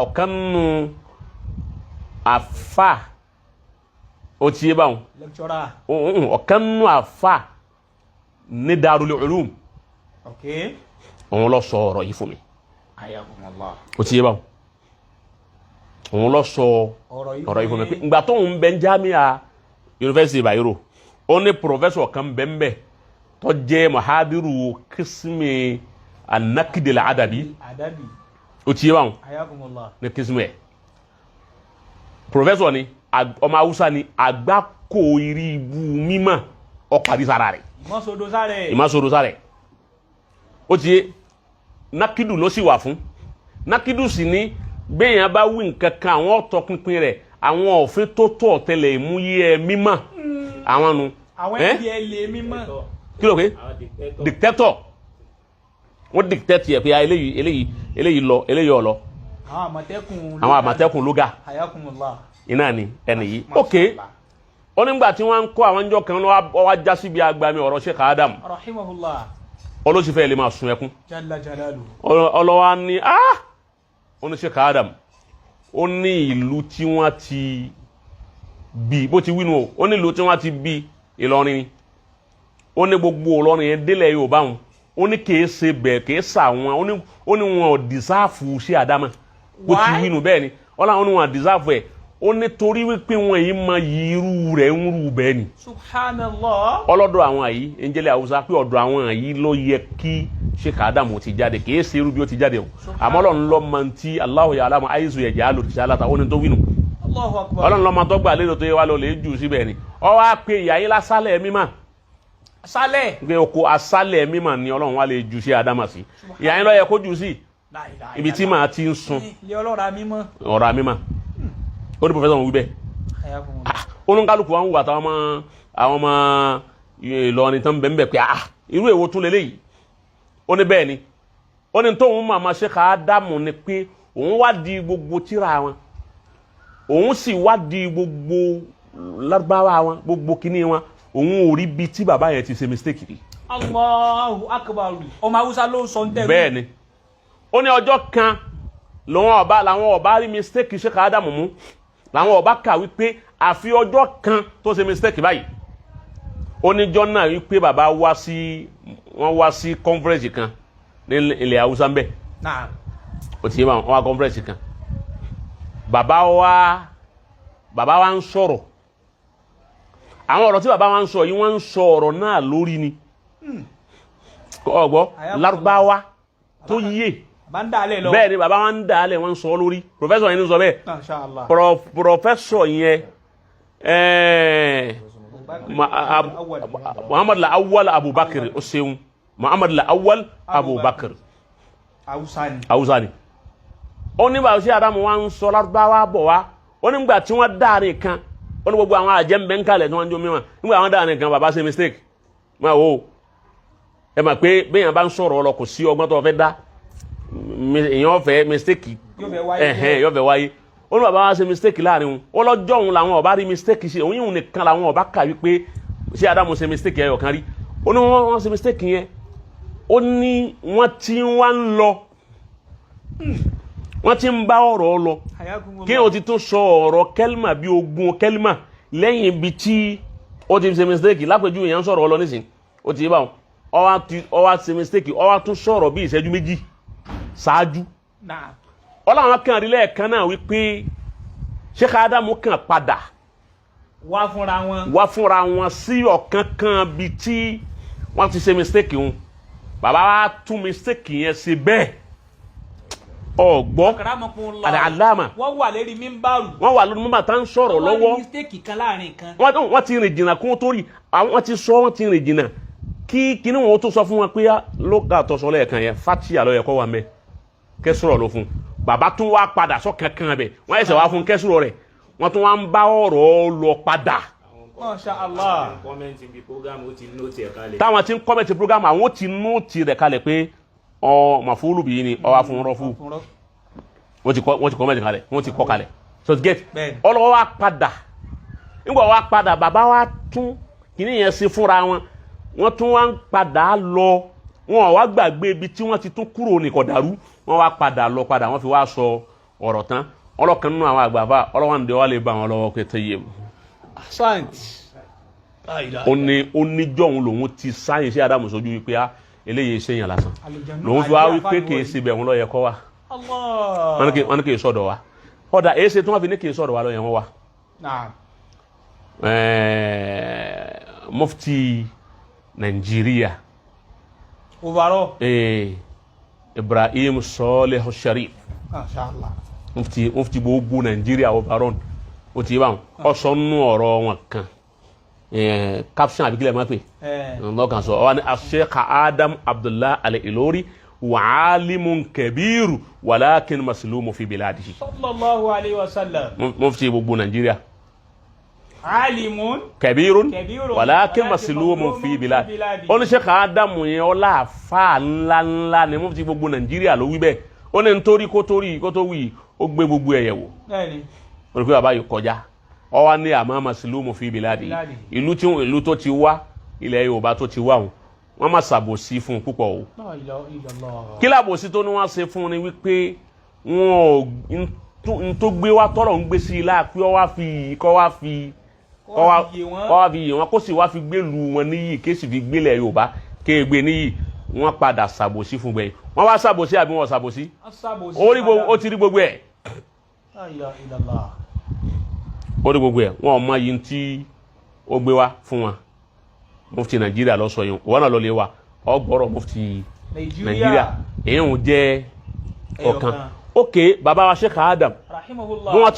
ọ̀kan nù àfà ó ti yé báwọn lecturer ọ̀kan nù àfà ní Darul Ulum okay òun ló sọ ọ̀rọ̀ yìí fún mi ayakumullah ó ti yé báwọn òun ló sọ ọ̀rọ̀ yìí fún mi pé ìgbà tó ń bẹ Jamia University Bayero ó ní professor kan bẹ́ẹ̀ tó jẹ́ mahadiru kismi anakidil adabi ó ti yé báwọn ayakumullah ní kismi ẹ̀ professor ni ọmọ Hausa ni àgbákò iri ibu mímọ́ ọ̀pàdé sára rẹ̀ ìmọ̀sọ̀dọ̀ sára rẹ̀ ó ti yé nakidu ló sì wà fún nakidu sì ní bẹ́ẹ̀yàn bá wí nǹkan kan àwọn ọ̀tọ̀ pinpin rẹ̀ àwọn òfin tó tọ̀ tẹ́lẹ̀ ìmúyẹ mímọ́ àwọn nu àwọn ẹ̀yẹ lè mímọ́ kí ló pé dictator wọ́n dictate yẹ pé eléyìí lọ eléyìí ọ̀lọ́ àwọn àmọ̀tẹ́kùn lóga iná ni ẹni yìí ok ó nígbà tí wọ́n ń kó àwọn ìjọ kan lọ́wọ́ wá já síbi agbami ọ̀rọ̀ Sheikh Adam rahimahullah olóṣìfẹ́ lè máa sun ẹkún jalla jalalu ọlọ́wà ní ó ní Sheikh Adam ó ní ìlú tí wọ́n ti bí bó ti wínú ó ní ìlú tí wọ́n ti bí Ìlọrin ni ó ní gbogbo Ìlọrin yẹn délẹ̀ Yorùbá wọn ó ní kìí ṣe bẹ́ẹ̀ kìí sà wọn ó ní wọn ò dìsáàfù Sheikh Adam bó ti wínú bẹ́ẹ̀ ni ọlọ́run ní wọn ò dìsáàfù ẹ̀ ó ní torí wípé wọn yìí mọ irú rẹ̀ ń rú bẹ́ẹ̀ ni subhanallah ọlọ́dọ̀ àwọn àyí ẹnjẹ́lẹ̀ Haúsá pé ọ̀dọ̀ àwọn àyí ló yẹ kí Sheikh Adam ti jáde kìí ṣe irú bí ó ti jáde o àmọ́ Ọlọ́run ló mọ̀ tí Allahu ya'lamu ayzu yaj'alu risalata ó ní tó wínú Allahu akbar Ọlọ́run ló mọ̀ tó gbà lérò tó yẹ wá lọ lè jù síbẹ̀ ni ọ wá pé ìyá yín lásálẹ̀ mímọ́ sálẹ̀ pé oko asálẹ̀ mímọ́ ni Ọlọ́run wá lè jù sí Adam sí ìyá yín ló yẹ kó jù sí ibi tí màá ti ń sun ọ̀rọ̀ mímọ́ ó ní professor wọn wí bẹ́ẹ̀ olùkálùkù wọn wà táwọn ọmọ Ìlọrin tán bẹ́ẹ̀ pé irú èwo tún lélẹ́yìí ó ní bẹ́ẹ̀ ni ó ní tóun màmá Sheikh Adam ni pé òun wá di gbogbo tíra wọn òun sì wá di gbogbo Lárúbáwá wọn gbogbo kíní wọn òun ò rí bí tí bàbá yẹn ti ṣe mistake rí. Allahu akbar ọmọ Haúsá ló sọ ń tẹ́lẹ̀. bẹ́ẹ̀ ni ó ní ọjọ́ kan làwọn ọba rí mistake Sheikh Adam mú làwọn ọba kà wípé àfi ọjọ́ kan tó ṣe mistake báyìí oníjọ́ náà wípé bàbá wá sí conference kan ní ilẹ̀ Haúsá ń bẹ̀ ó ti yé wọn wá conference kan bàbá wa ń sọ̀rọ̀ àwọn ọ̀rọ̀ tí bàbá wa ń sọ yìí wọ́n ń sọ ọ̀rọ̀ náà lórí ni ọgbọ́ Lárúbáwá tó yé bẹ́ẹ̀ ni bàbá wa ń dà á lẹ̀ wọ́n ń sọ lórí professor yẹn ń sọ bẹ́ẹ̀ professor yẹn Muhammad al-Awwal Abubakar ó ṣeun Muhammad al-Awwal Abubakar Haúsá ni ó ní bá Sheikh Adam wa ń sọ Lárúbáwá bọ̀ wá ó ní gbà tí wọ́n dáàrin kan ó ní gbogbo àwọn àjẹ́mbẹ̀ ń kalẹ̀ tí wọ́n ń jó mímọ̀ nígbà àwọn dáàrin kan bàbá ṣe mistake máa wò ẹ mà pé béèyàn bá ń sọ̀rọ̀ ọlọ kò sí ọgbọ́n tó fẹ́ dá èèyàn fẹ́ mistake yóò fẹ́ wáyé ó ní bàbá wa ṣe mistake láàrin wọn ó lọ́jọ́ òun làwọn ọba rí mistake ṣe òun yìí nìkan làwọn ọba kà wípé Sheikh Adam ṣe mistake yẹn ọ̀kan rí ó ní wọ́n ṣe mistake yẹn ó ní wọ́n ti wá ń lọ wọ́n ti ń bá ọ̀rọ̀ lọ kí o ti tún sọ ọ̀rọ̀ kẹ́límà bí ogún kẹ́límà lẹ́yìn ibi tí ó ti ṣe mistake lápẹjú èèyàn sọ̀rọ̀ ọlọ nísìn ó ti yé báwọn ó wá ṣe mistake ó wá tún sọ̀rọ̀ bí ìṣẹ́jú méjì ṣáájú ọlọ́run kan rí lẹ́ẹ̀kan náà wípé Sheikh Adam kan padà wá fúnra wọn sí ọ̀kan kan bí tí wọ́n ti ṣe mistake wọn bàbá wa tún mistake yẹn ṣe bẹ́ẹ̀ ọgbọ́ àlàámà wọ́n wà lórí mímbàrù tá ń sọ̀rọ̀ lọ́wọ́ wọ́n ti rìn jìnnà kún tó rí wọ́n ti sọ wọ́n ti rìn jìnnà kí kíní wọn tó sọ fún wọn pé lóga àtọ̀sọ lẹ́ẹ̀kan yẹn Fatiha ló yẹ kó wà mẹ́ kẹsùrọ̀ ló fún bàbá tún wá padà sọ kankan bẹ̀ wọ́n ẹsẹ̀ wá fún kẹsùrọ̀ rẹ̀ wọ́n tún wá ń bá ọ̀rọ̀ lọ padà. Masha Allah. táwọn ti ń kọ́mẹ̀ntì program àwọn ti nóòtì rẹ̀ kalẹ̀ pé màfúlù bìí ni ọwá fún rọ́fù wọ́n ti kọ́mẹ̀ntì kalẹ̀ wọ́n ti kọ́ kalẹ̀ so get ọlọ́wọ́ wá padà nígbà wá padà bàbá wa tún kìíní yẹn sí fúnra wọn wọ́n tún wá ń padà lọ wọn wá gbàgbé ibi tí wọ́n ti tún kúrò ní kọ̀dàrú wọ́n wá padà lọ padà wọ́n fi wá sọ ọ̀rọ̀ tán ọlọ́kan nínú àwọn àgbààfà ọlọ́wọ́n dé wá lè bá wọn lọ́wọ́ pé tẹ́yẹ ó ní jọ̀hún lòun ti sáyìn sí Ádámù sójú wípé eléyìí ṣèyàn lásán lòun fi wá wípé kì í ṣe bẹ̀ wọn lọ́yẹ kọ́ wa wọ́n ní kì í sọ̀dọ̀ wa ọ̀dà èyí ṣe tí wọ́n fi ní kì í sọ̀dọ̀ wa lọ́yẹ wọn wa. Mufti Nigeria overall Ibrahim Saleh Sharif mufti gbogbo Nigeria overall o ti bá wọn ọsọ nù ọ̀rọ̀ wọn kan caption abikile ma pe lọ́kàn sọ ọ ni Sheikh Adam Abdullah Al-Ilori wa alimun kabiru walakin maslumu fi biladihi sallallahu alaihi wasallam mufti gbogbo Nigeria alimun kabirun walakin maslumun fi biladihi ó ní Sheikh Adam yẹn ọlá fa ńlá ni mufti gbogbo Nigeria ló wí bẹ́ẹ̀ ó ní nítorí kó tó wí ó gbé gbogbo ẹ̀yẹ̀ wò ó ní pé bàbá yìí kọjá ọ wá ní àmọ́ maslumu fi biladihi ìlú tó ti wá ilẹ̀ Yorùbá tó ti wá wọ́n má ṣàbòsí fún púpọ̀ o kí lábòsí tó ní wọ́n ṣe fún ni wípé wọn ò tó gbé wá tọrọ ń gbé sí ilá pé kọ́ wá fi yè wọn kó sì wá fi gbélu wọn níyì kéṣì fi gbélẹ̀ Yorùbá kéègbé níyì wọ́n padà ṣàbòsí fún gbẹ̀yìn wọ́n wá ṣàbòsí àbí wọ́n ṣàbòsí ó ti rí gbogbo ẹ̀ ó rí gbogbo ẹ̀ wọ́n ò mọ yìí tí ó gbé wá fún wọn mufti Nigeria lọ sọ yìí wọn náà lọ lè wa ọgbọrọ mufti Nigeria èyí ń jẹ ọ̀kan ok baba wa Sheikh Adam wọn ti